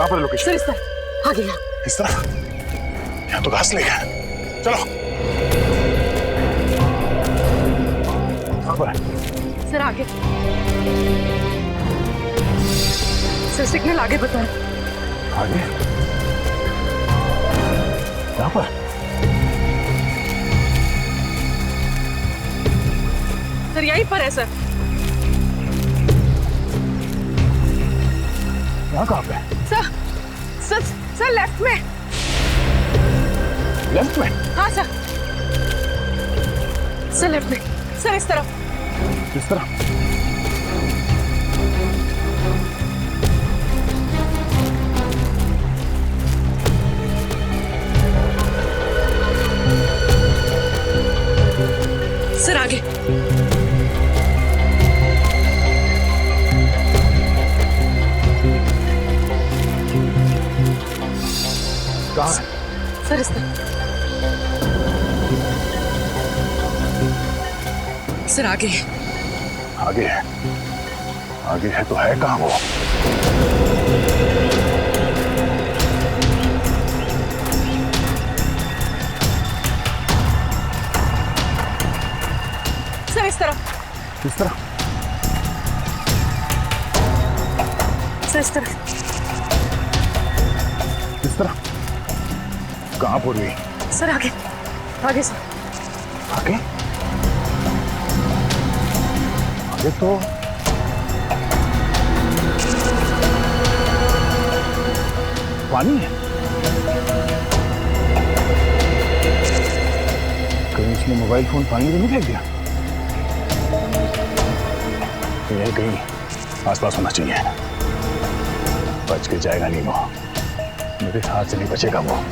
कहाँ पर location? Sir इस तरह आगे यहाँ। इस तरह? यहाँ तो घास नहीं है। चलो। कहाँ पर है? सर आगे। सर सिग्नल आगे बताएं। आगे? यहाँ पर? सर यहीं पर है सर। यहाँ कहाँ पे? सर सर सर लेफ्ट में। लेफ्ट में? हाँ सर। सर लेफ्ट में। सर इस तरफ। किस तरह? सर आगे। कहाँ है? सर इस तरफ। सर आगे। आगे है। आगे है तो है कहाँ वो? सर इस तरफ। किस तरह? सर इस तरफ। किस तरह? कहाँ पूर्वी? सर आगे। आगे सर। आगे? आगे तो पानी है। कहीं इसने मोबाइल फोन पानी में नहीं फेंक दिया? यही कहीं आसपास होना चाहिए। बच के जाएगा नहीं वो, मेरे हाथ से नहीं बचेगा वो।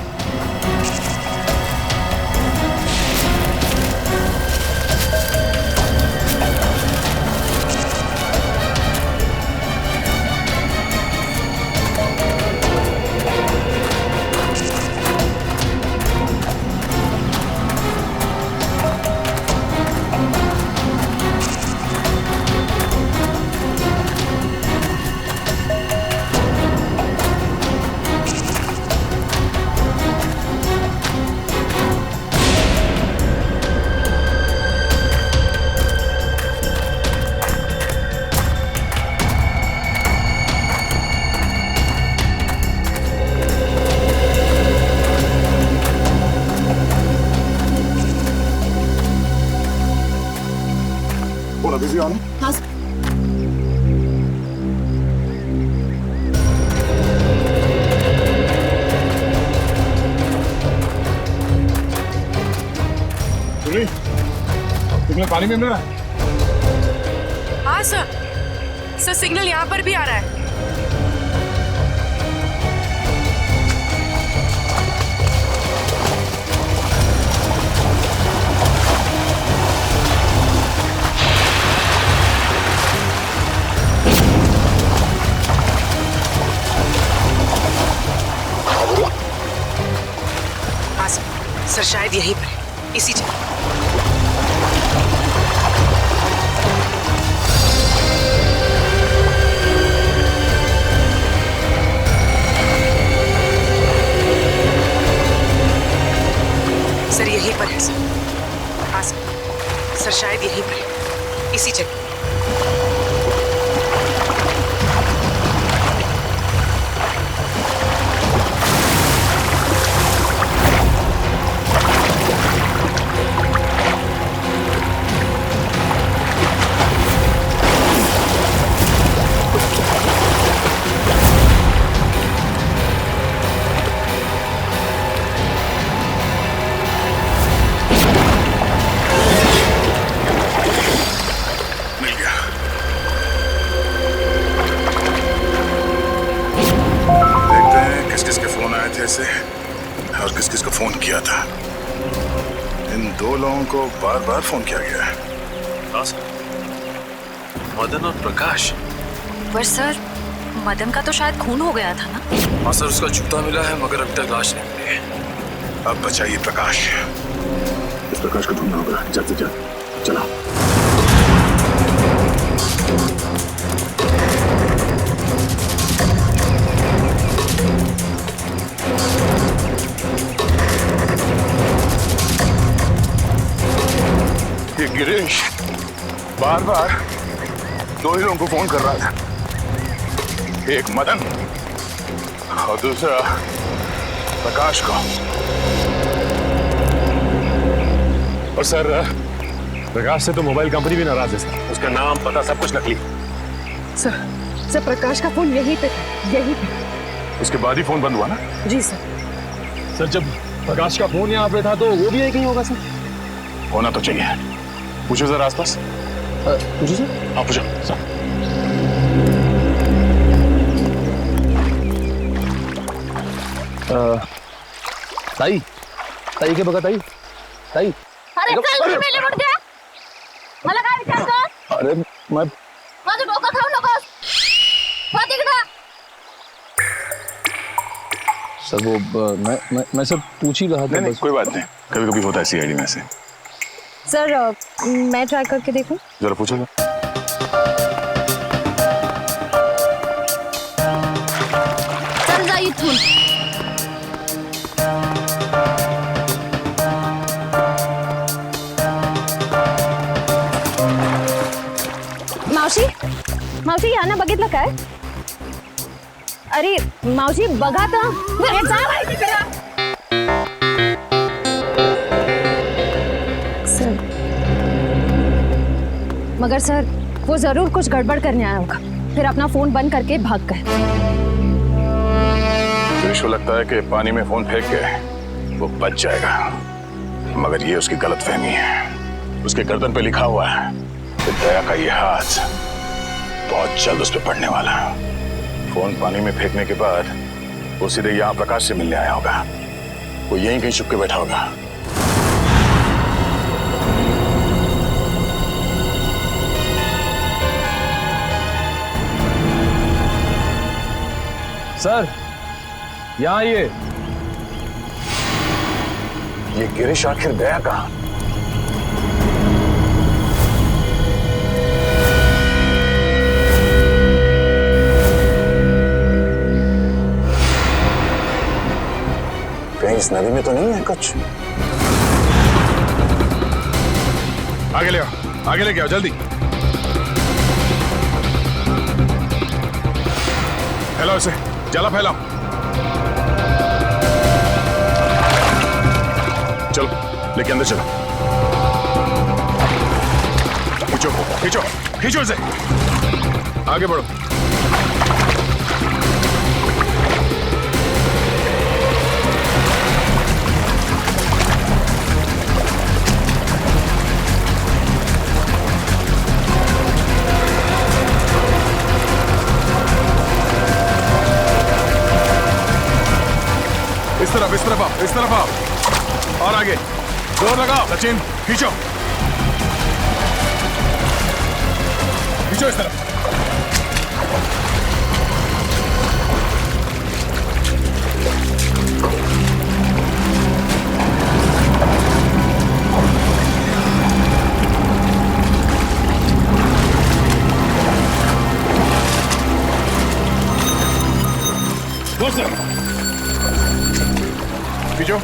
बिजी ऑन है? हाँ सर। सिग्नल पानी में मिल रहा है? हाँ सर। सर सिग्नल यहाँ पर भी आ रहा है। सर शायद यहीं पर है, इसी जगह। सर यहीं पर है सर। हाँ सर शायद यहीं पर है, इसी जगह। से और किस किस को फोन किया था। इन दो लोगों को बार बार फोन किया गया है। हाँ सर, मदन और प्रकाश। पर सर मदन का तो शायद खून हो गया था ना? हाँ सर, उसका जूता मिला है मगर अभी तक लाश नहीं मिली है। अब बचाइए प्रकाश। इस प्रकाश को ढूंढना होगा जल्द से जल्द। चलो। बार बार दो ही लोगों को फोन कर रहा था, एक मदन और दूसरा प्रकाश को। और सर प्रकाश से तो मोबाइल कंपनी भी नाराज है सर, उसका नाम पता सब कुछ नकली। सर प्रकाश का फोन यहीं पे उसके बाद ही फोन बंद हुआ ना? जी सर। सर जब प्रकाश का फोन यहाँ पे था तो वो भी एक ही होगा सर। होना तो चाहिए। पूछो जरा आसपास। पूछो सर। हाँ पूछो सर। ताई ताई के बघा ताई ताई। अरे चल मेले मुड़ गया. मला काय विचारतो? अरे मैं माझं डोकं खाऊ नकोस. हो तिकडं. सर वो मैं सब पूछ ही रहा था। नहीं कोई बात नहीं, कभी कभी होता है सीआईडी में से। सर मैं ट्राई करके देखूं? जरा पूछो ना। चल जा इथून. मावशी यांना बघितलं काय? अरे मावशी बघा तर. सर मगर सर वो जरूर कुछ गड़बड़ करने आया होगा, फिर अपना फोन बंद करके भाग गए। गिरीश को लगता है कि पानी में फोन फेंक के वो बच जाएगा, मगर ये उसकी गलतफहमी है। उसके गर्दन पे लिखा हुआ है कि दया का ये हाथ बहुत जल्द उस पर पड़ने वाला है। फोन पानी में फेंकने के बाद वो सीधे यहाँ प्रकाश से मिलने आया होगा। वो यहीं कहीं छुप के बैठा होगा। सर यहाँ ये गिरीश आखिर गया कहाँ? कहीं इस नदी में तो नहीं है कुछ? आगे ले आओ, आगे लेके आओ जल्दी। फैलाओ इसे, जला फैलाओ। चलो लेके अंदर चलो। खींचो खींचो खींचो इसे, आगे बढ़ो। इस तरफ आओ, इस तरफ आओ। और आगे जोर लगाओ। सचिन खींचो खींचो इस तरफ। खींचो।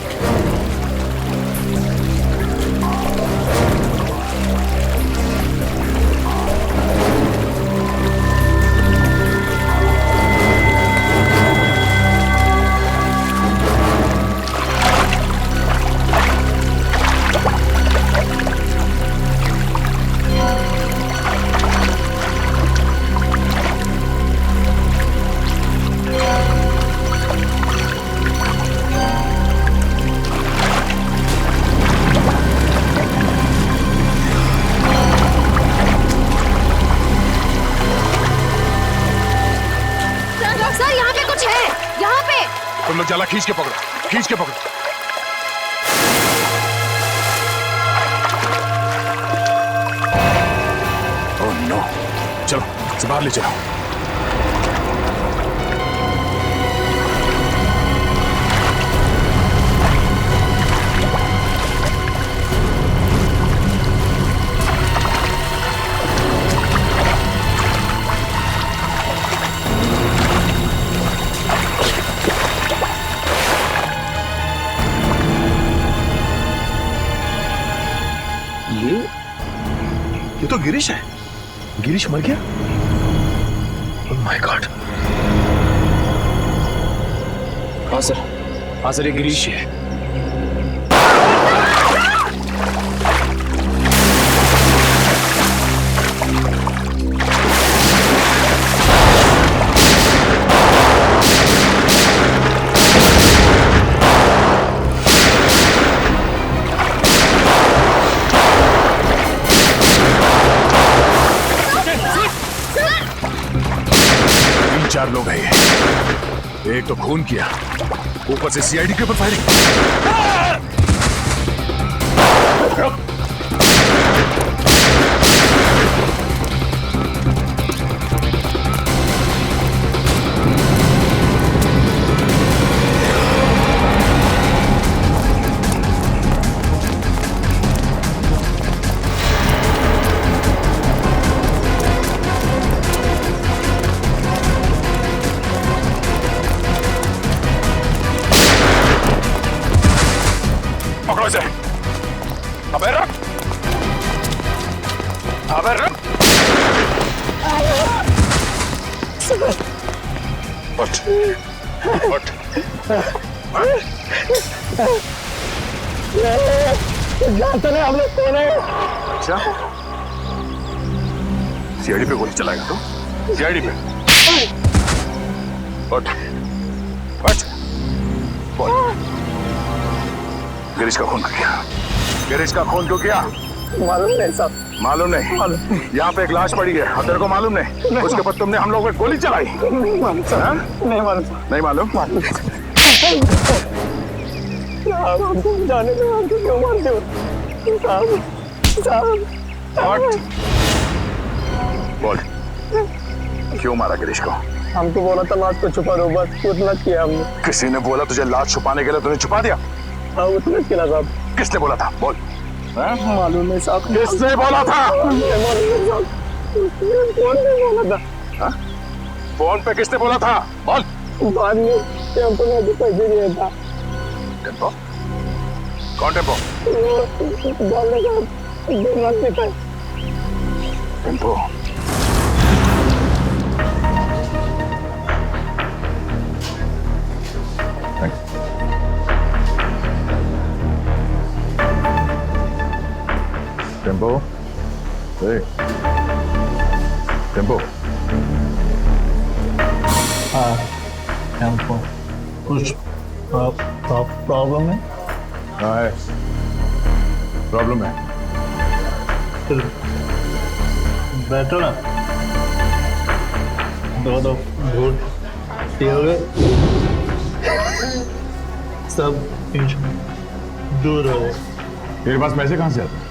तुम लोग जाला खींच के पकड़ो, खींच के पकड़ो। ओह नो, चलो इसे बाहर ले चलो। ये तो गिरीश है। गिरीश मर गया? Oh my God. हाँ सर ये गिरीश है। तीन चार लोग हैं ये। एक तो खून किया, ऊपर से सीआईडी के ऊपर फायरिंग। पकड़ो इसे। अबे रख, अबे रख। उठ, उठ। जानते नहीं हम लोग कौन है? अच्छा, सीआईडी पे गोली चलाएगा तो? सीआईडी पे? उठ, उठ। बोल। गिरीश का खून क्यों किया? गिरीश का खून क्यों किया? मालूम नहीं साहब। मालूम नहीं? यहाँ पे एक लाश पड़ी है और तेरे को मालूम नहीं? उसके ऊपर तुमने हम लोगों को गोली चलाई? नहीं मालूम साहब। नहीं मालूम। नहीं मालूम? साहब हमको जाने दो, हमको क्यों मारते हो? साहब What? बोल, क्यों मारा गिरीश को? हमको बोला था लाश को छुपा दो, बस उतना किया हमने। किसी ने बोला तुझे लाश छुपाने के लिए, तूने छुपा दिया? हाँ उतना किया साहब। किसने बोला था? बोल। मालूम नहीं साहब। किसने बोला था? मालूम नहीं साहब। कौन ने बोला था? हाँ? फोन पे किसने बोला था? बोल। बाद में टेम्पो ने पैसे दिया था। टेम्पो? कौन टेम्पो? बोलने का 2 लाख देता है। टेम्पो? टेम्पो? टेम्पो? हाँ टेम्पो। कुछ प्रॉब्लम है? हाँ है, प्रॉब्लम है। फिर बैठो ना, 2 घूट पियोगे, सब दूर हो गए। तेरे पास पैसे कहाँ से आते हैं?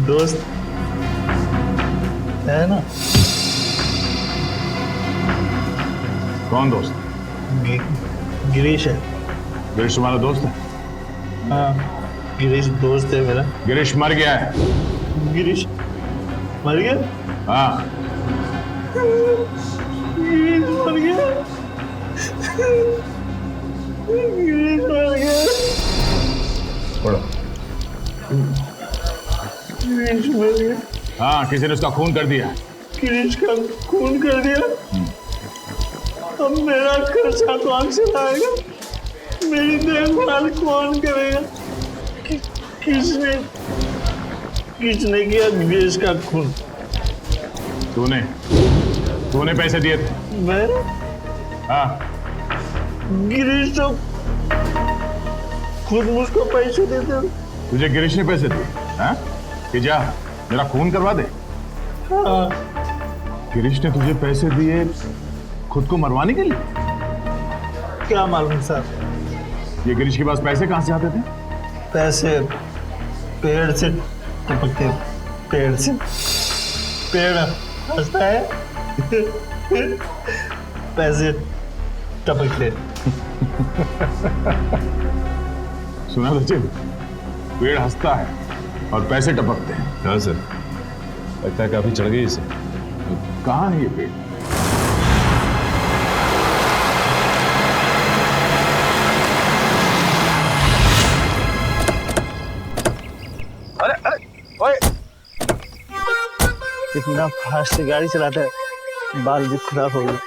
दोस्त है ना? कौन दोस्त? गिरीश है। गिरीश तुम्हारा दोस्त है? हाँ गिरीश दोस्त है मेरा। गिरीश मर गया है। गिरीश मर गया? हाँ। गिरीश मर गया। गिरीश मर गया। पढ़ो। गिरीश मर गया। हाँ, किसी ने उसका खून कर दिया। गिरीश का खून कर दिया। अब मेरा खर्चा कौन चलाएगा? मेरी देखभाल कौन करेगा? किसने किया गिरीश का खून? तूने पैसे दिए थे? मैं? हाँ। गिरीश तो खुद मुझको पैसे देते। तुझे गिरीश ने पैसे दिए? हाँ? कि जा मेरा खून करवा दे। हाँ। गिरीश ने तुझे पैसे दिए खुद को मरवाने के लिए? क्या मालूम साहब। ये गिरीश के पास पैसे कहाँ से आते थे? पैसे पेड़ से टपकते। पेड़ से। पेड़ हंसता है, पैसे टपकते। सुना सचिन, पेड़ हंसता है और पैसे टपकते हैं। हाँ सर, लगता है काफी चढ़ गई इसे। कहाँ है ये पेड़? अरे अरे ओए इतना फास्ट गाड़ी चलाता है, बाल भी खराब हो गए।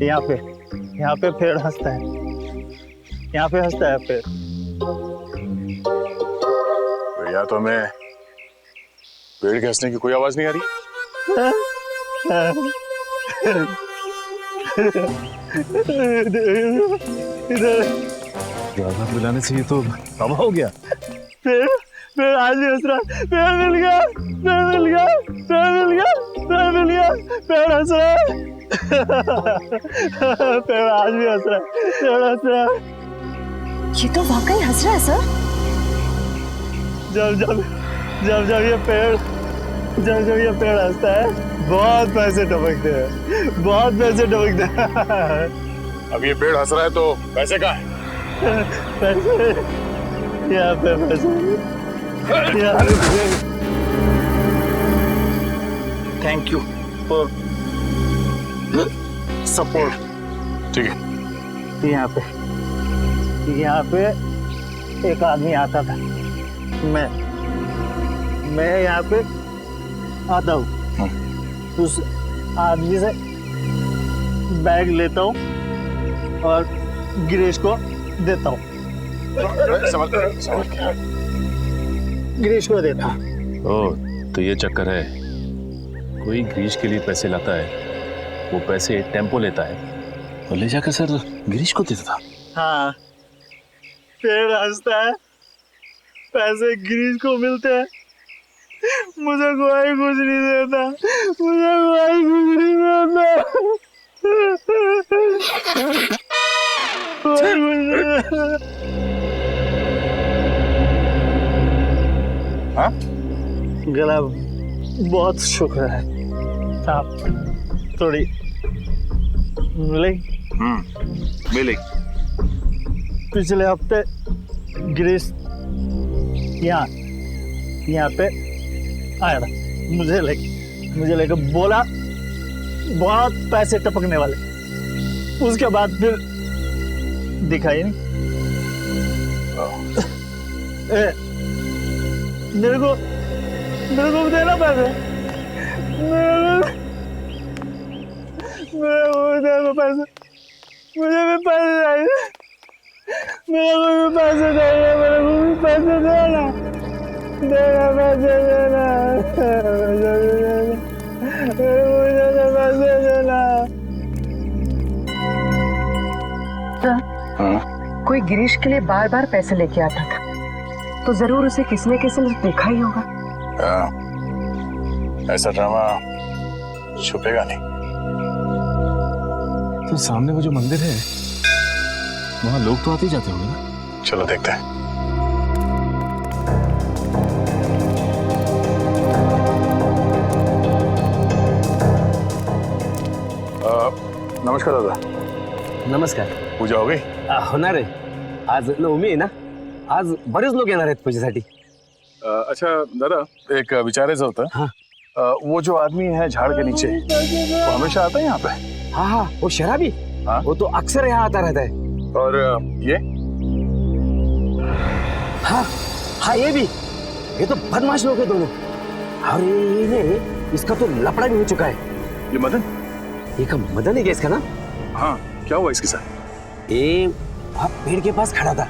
यहाँ पे पेड़ हंसता है, यहाँ पे हंसता है पेड़। तो या तो हमें पेड़ के हंसने की कोई आवाज नहीं आ रही, आवाज बुलाने से ये तो तबाह हो गया। पेड़ आज भी हंस रहा है। पेड़ मिल गया, पेड़ मिल गया, पेड़ मिल गया, पेड़ मिल गया, पेड़ हंस रहा है। पेड़ आज भी हंस रहा है, पेड़ हंस रहा है। ये तो वाकई हंस रहा है सर। जब ये पेड़ हंसता है, बहुत पैसे टपकते हैं, बहुत पैसे टपकते हैं। अब ये पेड़ हंस रहा है तो पैसे कहाँ है? पैसे यहाँ पे, पैसे यहाँ पे। Thank you for support. ठीक है, यहाँ पे एक आदमी आता था, मैं यहाँ पे आता हूँ, उस आदमी से बैग लेता हूँ और गिरीश को देता हूँ। गिरीश को देता हूँ। ओह, तो ये चक्कर है। कोई गिरीश के लिए पैसे लाता है, वो पैसे टेम्पो लेता है और ले जाकर सर गिरीश को देता था। हाँ, पेड़ हंसता है, पैसे गिरीश को मिलते हैं, मुझे कोई कुछ नहीं देता, मुझे कोई कुछ नहीं देता, कोई कुछ नहीं देता। हाँ? गला बहुत शुक्र है, आप थोड़ी मिलेगी? मिलेगी। पिछले हफ्ते गिरीश यहाँ पे आया था, मुझे लेके बोला बहुत पैसे टपकने वाले। उसके बाद फिर दिखाई नहीं। मेरे को देना पैसे, मेरे को देना पैसे, मुझे भी पैसे चाहिए, मेरे को भी पैसे चाहिए, मेरे को भी पैसे देना, पैसे देना, पैसे देना। कोई गिरीश के लिए बार बार पैसे लेके आता था, तो जरूर उसे किसी न किसी ने देखा ही होगा। ऐसा ड्रामा छुपेगा नहीं। तो सामने वो जो मंदिर है, वहाँ लोग तो आते ही जाते होंगे ना? चलो देखते हैं। नमस्कार दादा। नमस्कार. पूजा हो गई? होणार आहे. आज नवमी आहे ना, आज बरेच लोक येणार आहेत पूजेसाठी. अच्छा दादा, एक विचारायचं होतं. हाँ. वो जो आदमी है झाड़ के नीचे, वो हमेशा आता है यहाँ पे? हाँ, वो शराबी. हाँ? वो तो अक्सर यहाँ आता रहता है. और ये हाँ, ये भी. ये तो बदमाश लोग हैं दोनों. और ये इसका तो लफड़ा भी हो चुका है. ये मदन? ये का मदन है क्या इसका नाम? हाँ, क्या हुआ इसके साथ? ये वहाँ पेड़ के पास खड़ा था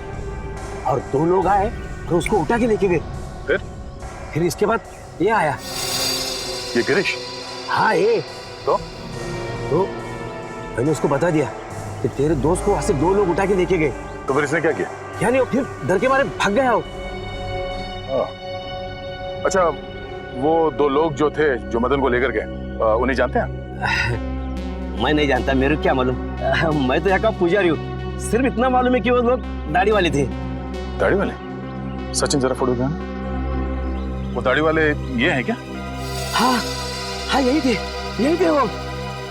और दो लोग आए तो उसको उठा के लेके गए. फिर इसके बाद ये आया. ये गिरीश? हाँ, ये तो मैंने उसको बता दिया कि तेरे दोस्त को वहां से दो लोग उठा के लेके गए. तो फिर इसने क्या किया? क्या नहीं, फिर डर के मारे भाग गया हो. अच्छा, वो दो लोग जो थे, जो मदन को लेकर गए, उन्हें जानते हैं? मैं नहीं जानता, मेरे को क्या मालूम. मैं तो यहाँ का पुजारी हूँ. सिर्फ इतना मालूम है कि वो लोग दाढ़ी वाले थे. दाढ़ी वाले? सचिन जरा फोटो दिखाना. वो दाढ़ी वाले ये हैं क्या? हाँ, यही थे वो.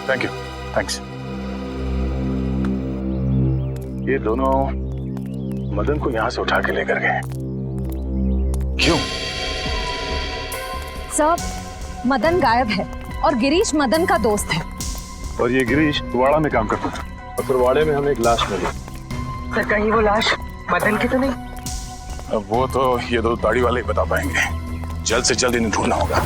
Thank you, thanks. ये दोनों मदन को यहाँ से उठा के लेकर गए. क्यों? सब मदन गायब है और गिरीश मदन का दोस्त है. और ये गिरीश वाड़ा में काम करता था, और फिर वाड़े में हमें एक लाश मिली. सर, कहीं वो लाश मदन की तो नहीं? अब वो तो ये दो दाढ़ी वाले ही बता पाएंगे. जल्द से जल्द इन्हें ढूंढना होगा।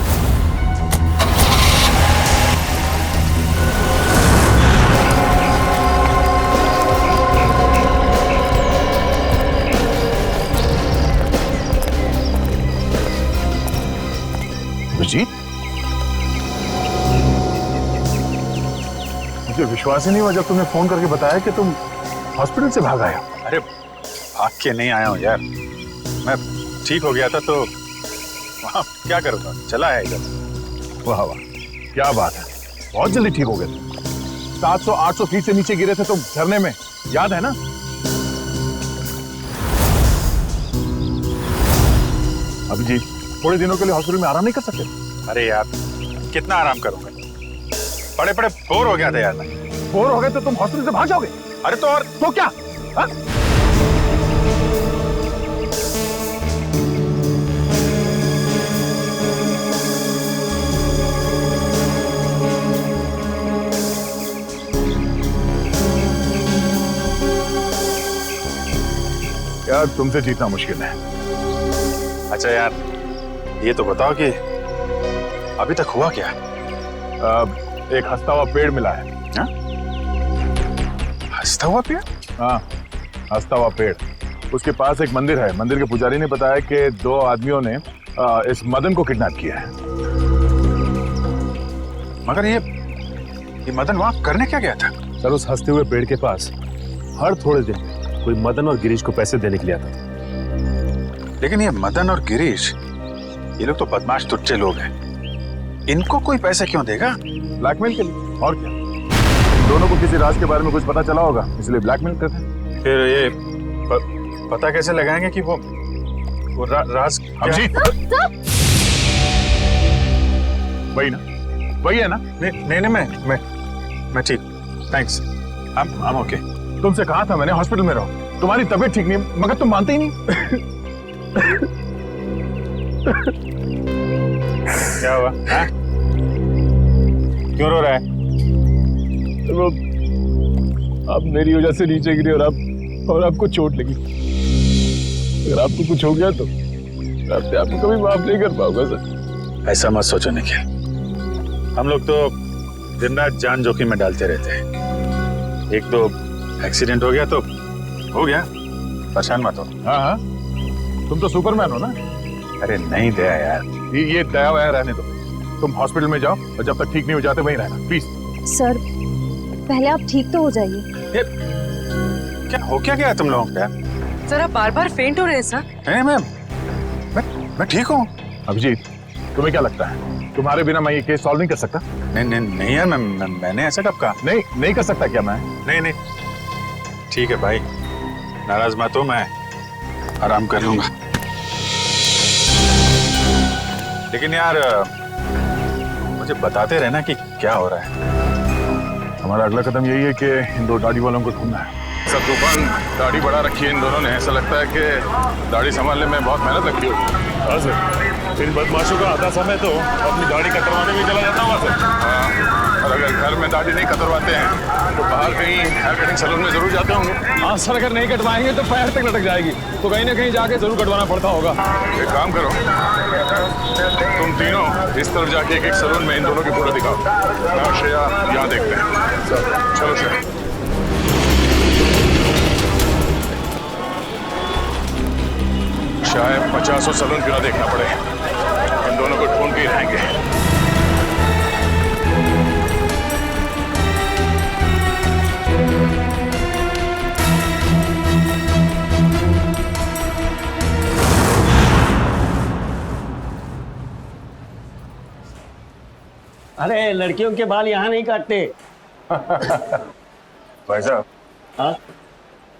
अभिजीत, मुझे विश्वास ही नहीं हुआ जब तुमने फोन करके बताया कि तुम हॉस्पिटल से भाग आए हो। अरे भाग के नहीं आया हूँ यार, मैं ठीक हो गया था तो वहाँ क्या करूँगा, चला है इधर। वाह वाह, क्या बात है, बहुत जल्दी ठीक हो गए तुम। 700-800 फीट से नीचे गिरे थे तुम झरने में, याद है ना? अभिजीत, थोड़े दिनों के लिए हॉस्पिटल में आराम नहीं कर सकते? अरे यार कितना आराम करूँगा, बड़े बड़े बोर हो गया था यार मैं। बोर हो गए तो तुम हॉस्पिटल से भाग जाओगे? अरे तो और तो क्या हा? यार तुमसे जीतना मुश्किल है। अच्छा यार ये तो बताओ कि अभी तक हुआ क्या? एक हंसता हुआ पेड़ मिला है। हाँ? हंसता हुआ पेड़? हाँ, हंसता हुआ पेड़। उसके पास एक मंदिर है। मंदिर के पुजारी ने बताया कि 2 आदमियों ने इस मदन को किडनैप किया है। मगर ये मदन वहां करने क्या गया था? सर उस हंसते हुए पेड़ के पास हर थोड़े दिन में कोई मदन और गिरीश को पैसे देने के लिए आता था। लेकिन ये मदन और गिरीश, ये लोग तो बदमाश टुच्चे लोग हैं, इनको कोई पैसे क्यों देगा? ब्लैकमेल के लिए, और क्या? दोनों को किसी राज के बारे में कुछ पता चला होगा, इसलिए ब्लैकमेल करते हैं। फिर ये पता कैसे लगाएंगे कि वो राज अभिजीत, वही ना, वही है ना? नहीं मैं ठीक, थैंक्स, I'm ओके। तुमसे कहा था मैंने हॉस्पिटल में रहो, तुम्हारी तबीयत ठीक नहीं है, मगर तुम मानते ही नहीं। क्या हुआ? क्यों रो रहा है? वो आप मेरी वजह से नीचे गिरे और आपको चोट लगी। अगर आपको कुछ हो गया तो मैं आपको कभी माफ नहीं कर पाऊंगा सर। ऐसा मत सोचो निखिल, हम लोग तो दिन रात जान जोखिम में डालते रहते हैं। एक तो एक्सीडेंट हो गया तो हो गया, परेशान मत हो। हाँ हाँ, तुम तो सुपरमैन हो ना। अरे नहीं दया यार, ये दया वया रहने दो, तुम हॉस्पिटल में जाओ और जब तक ठीक नहीं हो जाते वहीं रहना प्लीज। सर पहले आप ठीक तो हो जाइए। क्या हो क्या गया तुम लोगों को यार? सर आप बार बार फेंट हो रहे हैं सर। नहीं मैं ठीक हूँ। अभिजीत, तुम्हें क्या लगता है तुम्हारे बिना मैं ये केस सॉल्व नहीं कर सकता? नहीं यार, मैंने ऐसा कब कहा? नहीं कर सकता क्या मैं? नहीं ठीक है भाई, नाराज मत हो, मैं आराम कर लूंगा। लेकिन यार मुझे बताते रहना कि क्या हो रहा है। हमारा अगला कदम यही है कि इन 2 दाढ़ी वालों को ढूंढना है। सर तूफान, दाढ़ी बढ़ा रखी है इन दोनों ने, ऐसा लगता है कि दाढ़ी संभालने में बहुत मेहनत लगती होगी। हाँ सर, इन बदमाशों का आधा समय तो अपनी दाढ़ी कटवाने में चला जाता होगा सर। हाँ, और अगर घर में दाढ़ी नहीं कतरवाते हैं तो बाहर कहीं हेयर कटिंग सैलून में जरूर जाते होंगे। हाँ सर, अगर नहीं कटवाएंगे तो पैर तक लटक जाएगी, तो कहीं ना कहीं जाके जरूर कटवाना पड़ता होगा। एक काम करो, तुम तीनों इस तरफ जाके एक सैलून में इन दोनों की फोटो दिखाओ। मैं और श्रेया यहाँ देखते हैं। चलो श्रेया। शायद 50 सैलून क्यों ना देखना पड़े, इन दोनों को ढूंढ के ही रहेंगे। अरे लड़कियों के बाल यहाँ नहीं काटते। भाई साहब, हाँ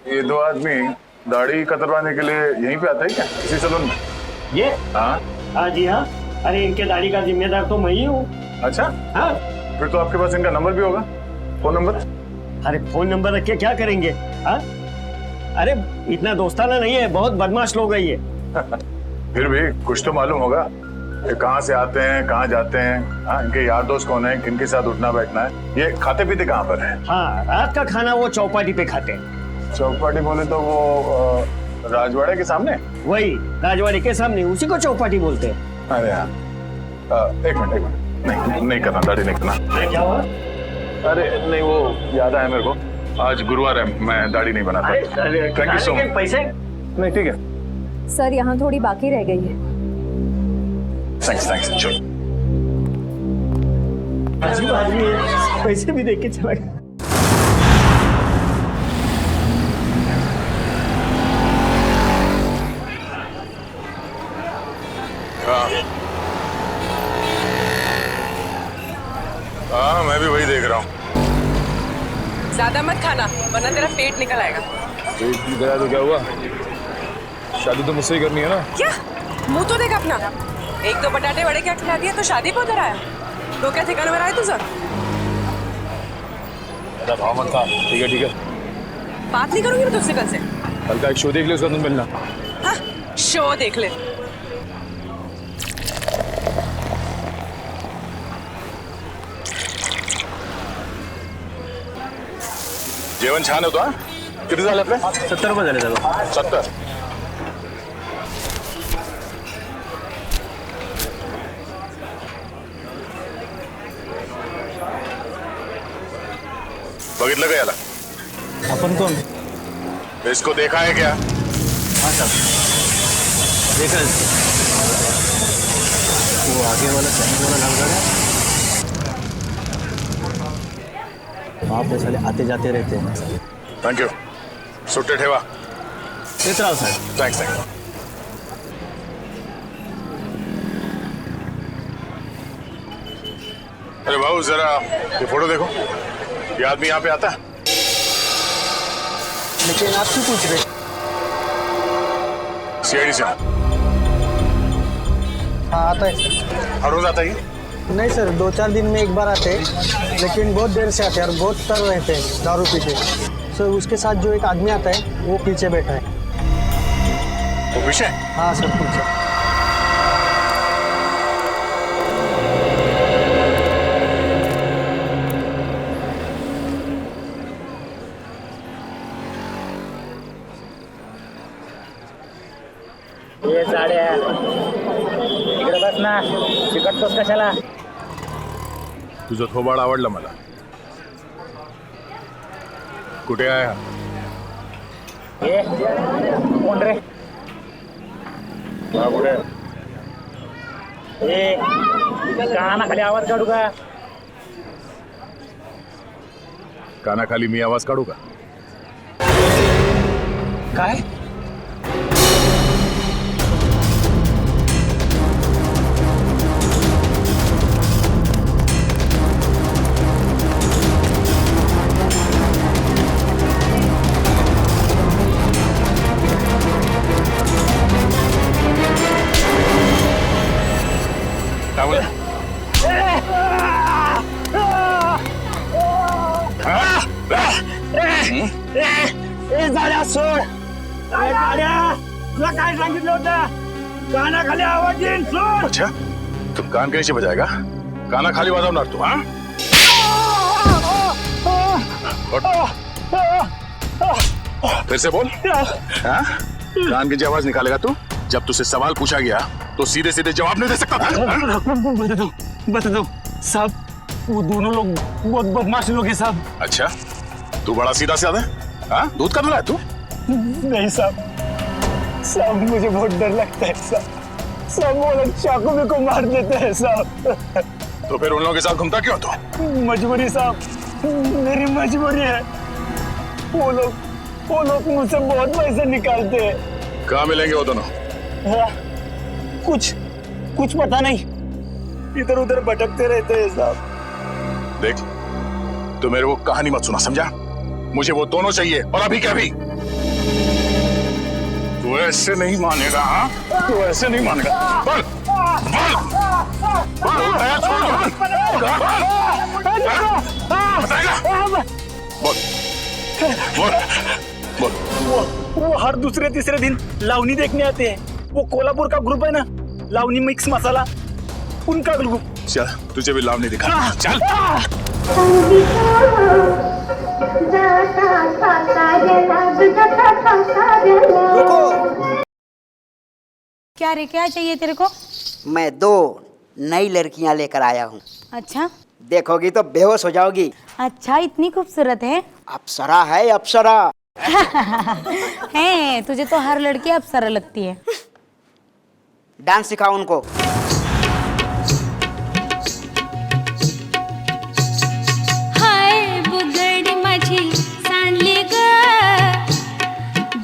ये 2 आदमी दाढ़ी कतरवाने के लिए यहीं पे आता है क्या, इसी सैलून में? ये हाँ हाँ जी हाँ, अरे इनके दाढ़ी का जिम्मेदार तो मैं ही हूँ। अच्छा, हाँ फिर तो आपके पास इनका नंबर भी होगा, फोन नंबर? अरे फोन नंबर रख के क्या करेंगे? हाँ अरे इतना दोस्ताना नहीं है, बहुत बदमाश लोग है ये। फिर भी कुछ तो मालूम होगा, ये कहाँ से आते हैं, कहाँ जाते हैं, हाँ इनके यार दोस्त कौन है, किनके साथ उठना बैठना है, ये खाते पीते कहाँ पर है? हाँ रात का खाना वो चौपाटी पे खाते हैं। चौपाटी बोले तो वो राजवाड़े के सामने? वही राजवाड़ी के सामने, उसी को चौपाटी बोलते हैं। अरे हाँ एक मिनट नहीं नहीं करना, दाढ़ी नहीं करना। क्या हुआ? अरे नहीं, वो याद आया मेरे को, आज गुरुवार है, मैं दाढ़ी नहीं बनाता। Thank you so much. पैसे नहीं ठीक है, सर यहाँ थोड़ी बाकी रह गई है। Thanks thanks. चलो अजीब आदमी है, पैसे भी देख के चला गया। हाँ मैं भी वही देख रहा हूँ। ज्यादा मत खाना वरना तेरा पेट निकल आएगा। पेट की गया तो क्या हुआ, शादी तो मुझसे ही करनी है ना। क्या मुंह तो देख अपना, एक दो बटाटे वड़े क्या खिला दिया तो शादी को उधर आया। तो क्या ठिकाने में आया तुझा? भाव मत खा। ठीक है बात नहीं करूंगी मैं तुझसे कल से। कल का एक शो देख ले, उसका तुम मिलना। हाँ शो देख ले। जेवण छान होतं हा? किती झाले आपले? 70 रुपये झाले दादा. 70. बघितलं का याला? अपन कौन? इसको देखा है क्या? हाँ साहब देखा है। वो आगे वाला चाइनीज वाला लाल गाड़ा, वहाँ पे साले आते जाते रहते हैं। Thank you. सुट्टे ठेवा. देख रहा हूँ साहब. Thanks thanks. अरे भाऊ जरा ये फोटो देखो. ये आदमी यहाँ पे आता है? लेकिन आप क्यों पूछ रहे? सीआईडी से. हाँ आता है सर. हर रोज आता है? नहीं सर, 2-4 दिन में एक बार आते हैं, लेकिन बहुत देर से आते हैं और बहुत तर रहते हैं दारू पी के. सर उसके साथ जो एक आदमी आता है वो पीछे बैठा है. वो पीछे? हाँ सर पीछे. ये साड्या इकडे बस ना, चिकटतोस कशाला? तुझं थोबाड आवडलं मला. कुठे आहे हा? ये कोण रे? हा कुठे? ए कानाखाली आवाज काढू का? कानाखाली मी आवाज काढू का? काय? काय बोला? ए झाड्या सोड. ए झाड्या, तुला काय सांगितलं होतं? कानाखाली आवाज येईल, सोड. अच्छा तू कान कैसे बजाएगा? काना खाली वाजवणार तू? हाँ फिर से बोल. हाँ कान की आवाज निकालेगा तू? जब तुझसे सवाल पूछा गया तो सीधे सीधे जवाब नहीं दे सकता था? बता दो साहब, वो दोनों लोग बहुत बदमाश लोग हैं साहब. अच्छा तू बड़ा सीधा साधा है? हाँ दूध का दूल्हा है तू? नहीं साहब, साहब मुझे बहुत डर लगता है साहब. सब वो लोग चाकू में को मार देते हैं साहब. तो फिर उन लोगों के साथ घूमता क्यों तू? मजबूरी साहब, मेरी मजबूरी है. वो लोग मुझसे बहुत पैसे निकालते हैं. कहाँ मिलेंगे वो दोनों? हाँ, कुछ पता नहीं, इधर उधर भटकते रहते हैं साहब. देख तू मेरे को कहानी मत सुना, समझा? मुझे वो दोनों चाहिए और अभी क्या भी. तू ऐसे नहीं मानेगा. हाँ तू ऐसे नहीं मानेगा. बोल बोल बोल दया छोड़ बताएगा. बोल बोल बोल. वो हर दूसरे तीसरे दिन लावनी देखने आते हैं. वो कोल्हापुर का ग्रुप है ना, लावनी मिक्स मसाला, उनका ग्रुप. चल तुझे भी लावनी दिखा. चल क्या रे, क्या चाहिए तेरे को? मैं 2 नई लड़कियां लेकर आया हूँ। अच्छा देखोगी तो बेहोश हो जाओगी। अच्छा, इतनी खूबसूरत है। अप्सरा है, अप्सरा। है, तुझे तो हर लड़की अप्सरा लगती है। डांस सिखाओ उनको। हाय बुगडी माझी सांडली ग,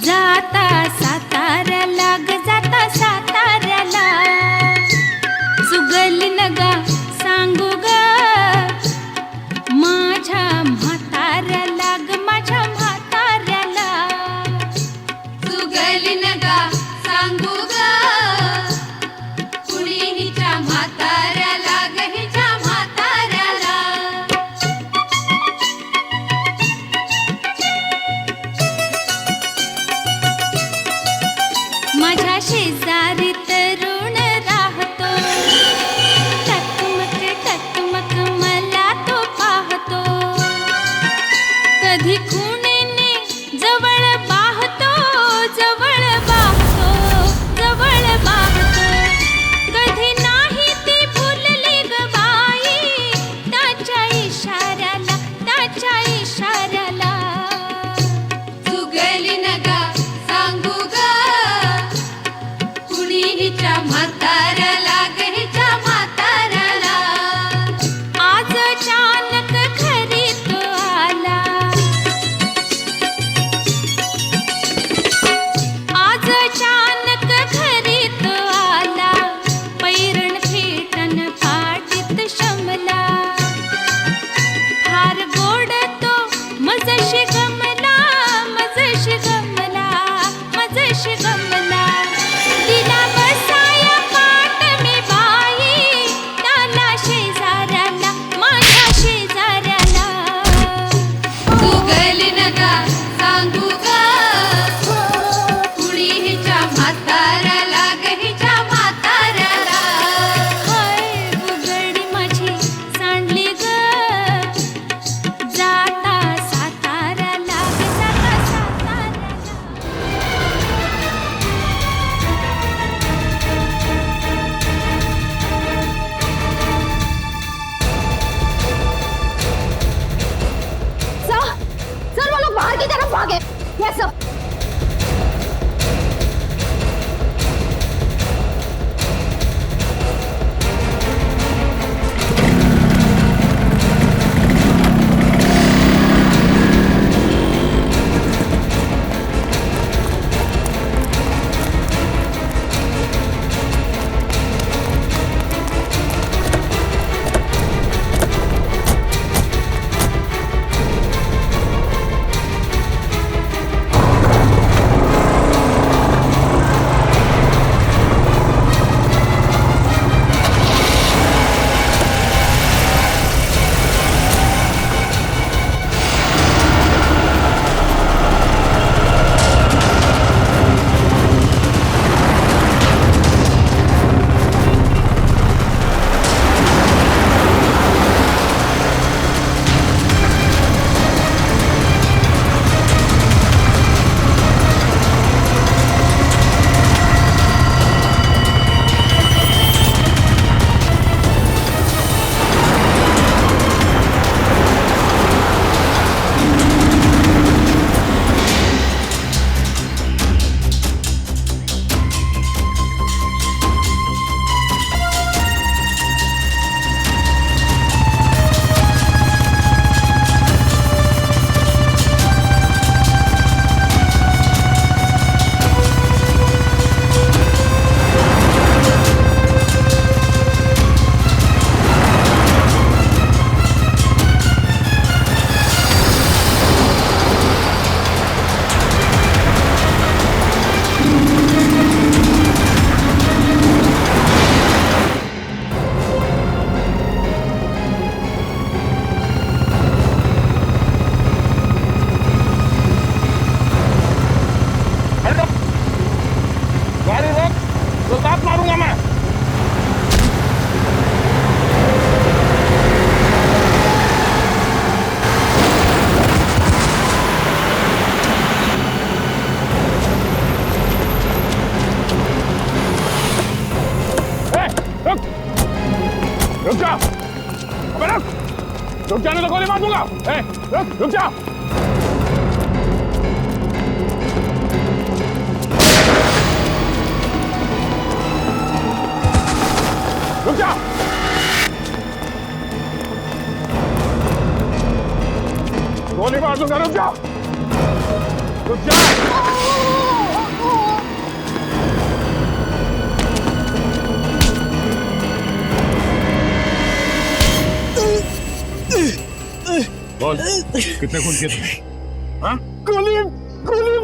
जाता साताऱ्याला ग, जाता साताऱ्याला, सुगली नगा सांगू ग माझ्या म्हाताऱ्याला ग, माझ्या म्हाताऱ्याला, सुगली नगा सांगू ग कुणी हिच्या म्हाताऱ्याला ग, हिच्या म्हाताऱ्याला. माझ्या शेजारी तरुण राहतो, टकमक टकमक मला तो पाहतो, कधी खुणेने जवळ पाहतो, जवळ पाहतो, जवळ पाहतो, कधी नाही ती भुलली ग बाई, त्याच्या इशाऱ्याला, त्याच्या इशाऱ्याला, चुगली नका सांगू ग कुणी हिच्या म्हाताऱ्याला ग, हिच्या म्हाताऱ्याला. आज अचानक घरी तो आला, आज अचानक घरी तो आला, पैरण फेटन पाटीत शमला, फार गोड तो मजशी गमला, मजशी गमला, मजशी गमला, तिला बसाया पाट मी बाई, त्याला शेजाऱ्याला, माझ्या शेजाऱ्याला, चुगली नका सांगू ग कुणी हिच्या म्हाताऱ्याला ग, हिच्या म्हाताऱ्याला. हाय बुगडी माझी सांडली ग, जाता साताऱ्याला ग, जाता साताऱ्याला. सर वो लोग बाहर की तरफ भागे। Yes sir. रुक जाने तो गोली मार दूंगा। रुक जा। रुक जा। गोली मार दूंगा। रुक जा। रुक जा। बोल, कितने खून किए तुमने? हाँ? गोली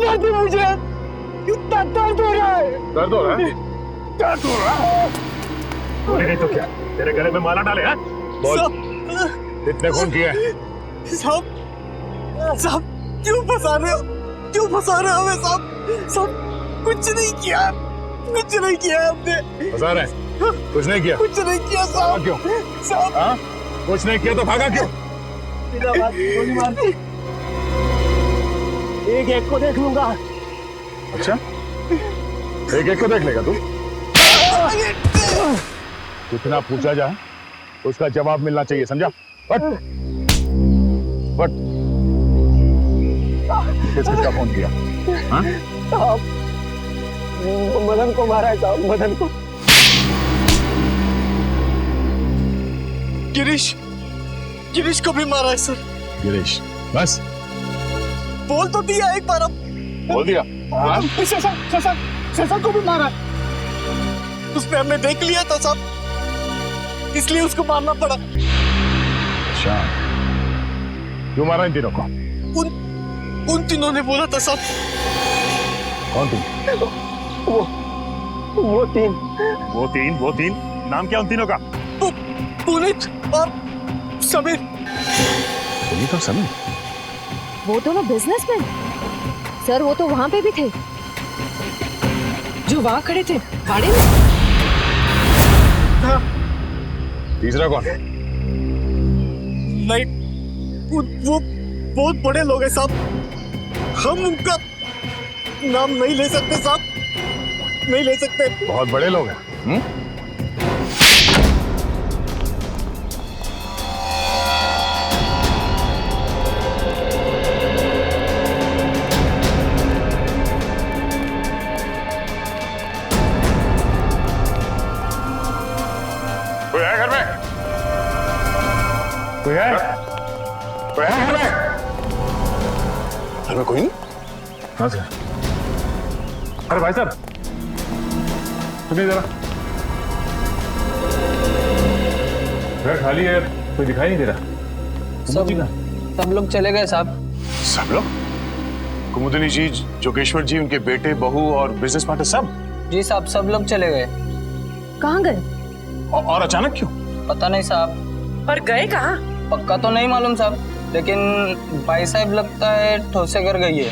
मार दी मुझे। कितना दर्द हो रहा है। दर्द हो रहा है? दर्द हो रहा है? गोली नहीं तो क्या? तेरे गले में माला डाले हैं? बोल, कितने खून किए? साहब क्यों फंसा रहे हो? क्यों फंसा रहे हो हमें साहब? साहब कुछ नहीं किया हमने। फंसा रहे हैं? कुछ नहीं किया? कुछ नहीं किया साहब। क्यों? साहब हाँ? कुछ नहीं किया तो भागा क्यों? गोली मार दी। एक को देख लूंगा। अच्छा, एक को देख लेगा तू? जितना पूछा जाए उसका जवाब मिलना चाहिए, समझा? बट किसका फोन किया? हाँ? मदन को मारा है साहब, मदन को। गिरीश को भी मारा है सर। गिरीश, बस बोल तो दिया एक बार। अब बोल दिया। हाँ? शशा को भी मारा है। उसने हमें देख लिया था साहब, इसलिए उसको मारना पड़ा। अच्छा, क्यों मारा इन तीनों को? उन तीनों ने बोला था साहब। कौन तीन? वो तीन। नाम क्या उन तीनों का? पुनीत और समीर। पुनीत और समीर? वो दोनों बिजनेसमैन। सर वो तो वहां पे भी थे जो वहां खड़े थे गाड़ी में। हाँ। तीसरा कौन? नहीं, वो बहुत बड़े लोग हैं साहब, हम उनका नाम नहीं ले सकते साहब, नहीं ले सकते। बहुत बड़े लोग हैं। कोई है घर में? कोई है घर में? घर में कोई नहीं? हाँ सर। अरे भाई साहब, सुनिए जरा, घर खाली है, कोई दिखाई नहीं दे रहा। सब लोग चले गए साहब। सब लोग? कुमुदिनी जी, जोगेश्वर जी, उनके बेटे, बहू और बिजनेस पार्टनर सब? जी साहब, सब लोग चले गए। कहाँ गए? और अचानक क्यों? पता नहीं साहब। पर गए कहाँ? पक्का तो नहीं मालूम साहब, लेकिन भाई साहब लगता है ठोसेगर गई है।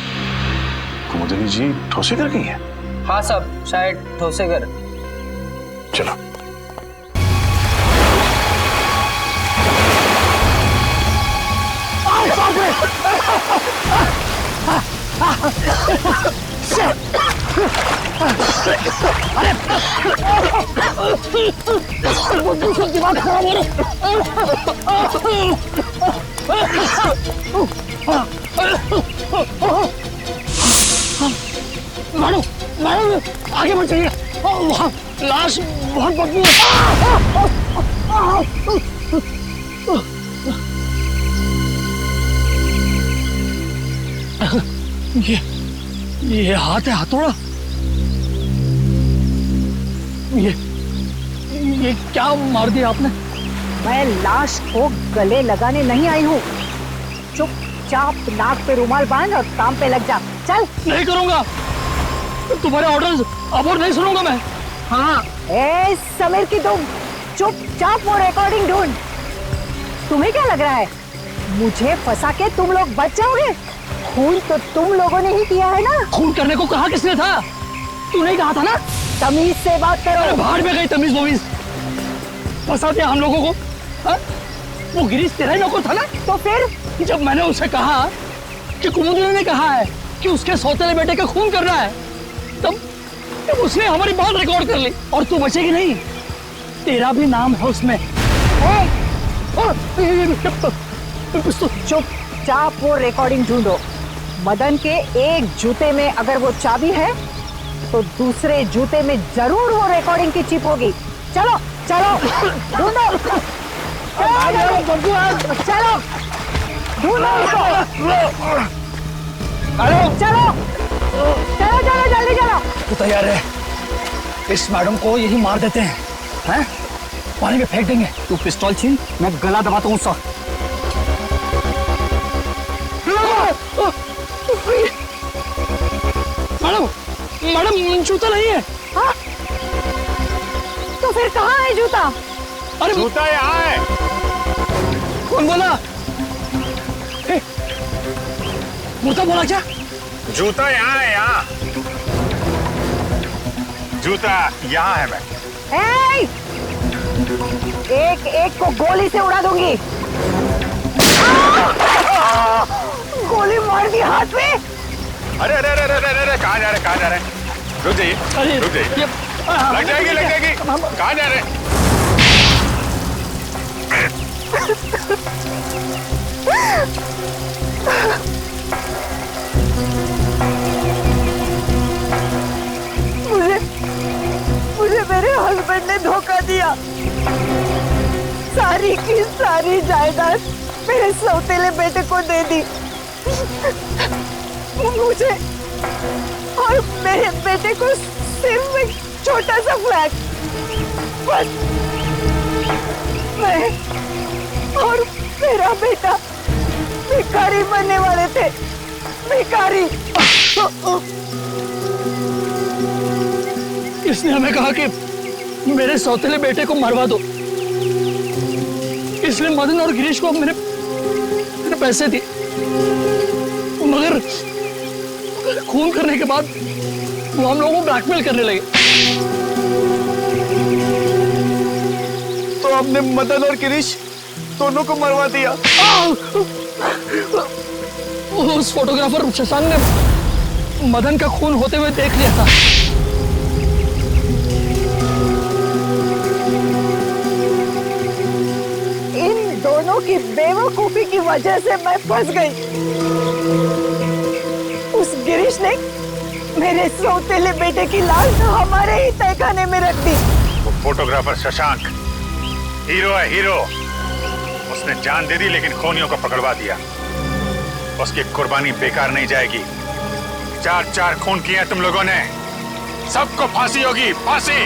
कुमुदिनी जी ठोसेगर गई है? हाँ साहब, शायद ठोसेगर। चलो। दिमाग खराब हो मारो मारो, आगे बढ़ चलिए। वहाँ लाश बहुत बदबू है। ये हाथ है, हथौड़ा। ये क्या मार दिया आपने? मैं लाश को गले लगाने नहीं आई हूँ। चुपचाप नाक पे रुमाल बांध और काम पे लग जा। चल। नहीं करूंगा, तुम्हारे ऑर्डर्स अब और नहीं सुनूंगा मैं। हाँ। ए समीर की तुम चुपचाप वो रिकॉर्डिंग ढूंढ। तुम्हें क्या लग रहा है मुझे फंसा के तुम लोग बच जाओगे? खून तो तुम लोगों ने ही किया है ना। खून करने को कहा किसने था? तूने कहा था ना। तमीज से बात करो। बाहर में गई तमीज वमीज, फंसा दिया हम लोगों को। हा? वो गिरीश तेरा ही नौकर था ना। तो फिर जब मैंने उसे कहा कि कुमुदिनी ने कहा है कि उसके सौतेले बेटे का खून करना है, तब उसने हमारी बात रिकॉर्ड कर ली। और तू बचेगी नहीं, तेरा भी नाम है उसमें। चुपचाप वो रिकॉर्डिंग ढूंढो। मदन के एक जूते में अगर वो चाबी है तो दूसरे जूते में जरूर वो रिकॉर्डिंग की चिप होगी। चलो चलो ढूंढो, चलो ढूंढो उसको। चलो चलो चलो जल्दी चलो। तू तैयार है? इस मैडम को यही मार देते हैं, हैं? पानी में फेंक देंगे। तू पिस्तौल छीन, मैं गला दबाता हूँ उसका। मैडम मैडम जूता नहीं है। हाँ? तो फिर कहाँ है जूता? अरे जूता यहाँ है। कौन बोला? मुर्दा बोला क्या? जूता यहाँ है, यहाँ जूता यहाँ है। मैं एक एक को गोली से उड़ा दूंगी। गोली मार दी हाथ में। अरे अरे अरे अरे अरे कहाँ जा रहे, कहाँ जा रहे? रुक जाइए, रुक जाइए। लग जाएगी, लग जाएगी। कहाँ जा रहे? मुझे मेरे हस्बैंड ने धोखा दिया। सारी की सारी जायदाद मेरे सौतेले बेटे को दे दी। मुझे और मेरे बेटे को सिर्फ एक छोटा सा फ्लैट। बस मैं और मेरा बेटा भिखारी बनने वाले थे। भिखारी। इसने हमें कहा कि मेरे सौतेले बेटे को मरवा दो, इसलिए मदन और गिरीश को मैंने पैसे दिए। मगर खून करने के बाद वो हम लोगों को ब्लैकमेल करने लगे। तो आपने मदन और गिरीश दोनों को मरवा दिया। उस फोटोग्राफर शशांक ने मदन का खून होते हुए देख लिया था। इन दोनों की बेवकूफी की वजह से मैं फंस गई। उस गिरीश ने मेरे सौतेले बेटे की लाश हमारे ही तहखाने में रख दी। वो फोटोग्राफर शशांक हीरो है, हीरो। उसने जान दे दी लेकिन खूनियों को पकड़वा दिया। उसकी कुर्बानी बेकार नहीं जाएगी। 4-4 खून किए तुम लोगों ने, सबको फांसी होगी, फांसी।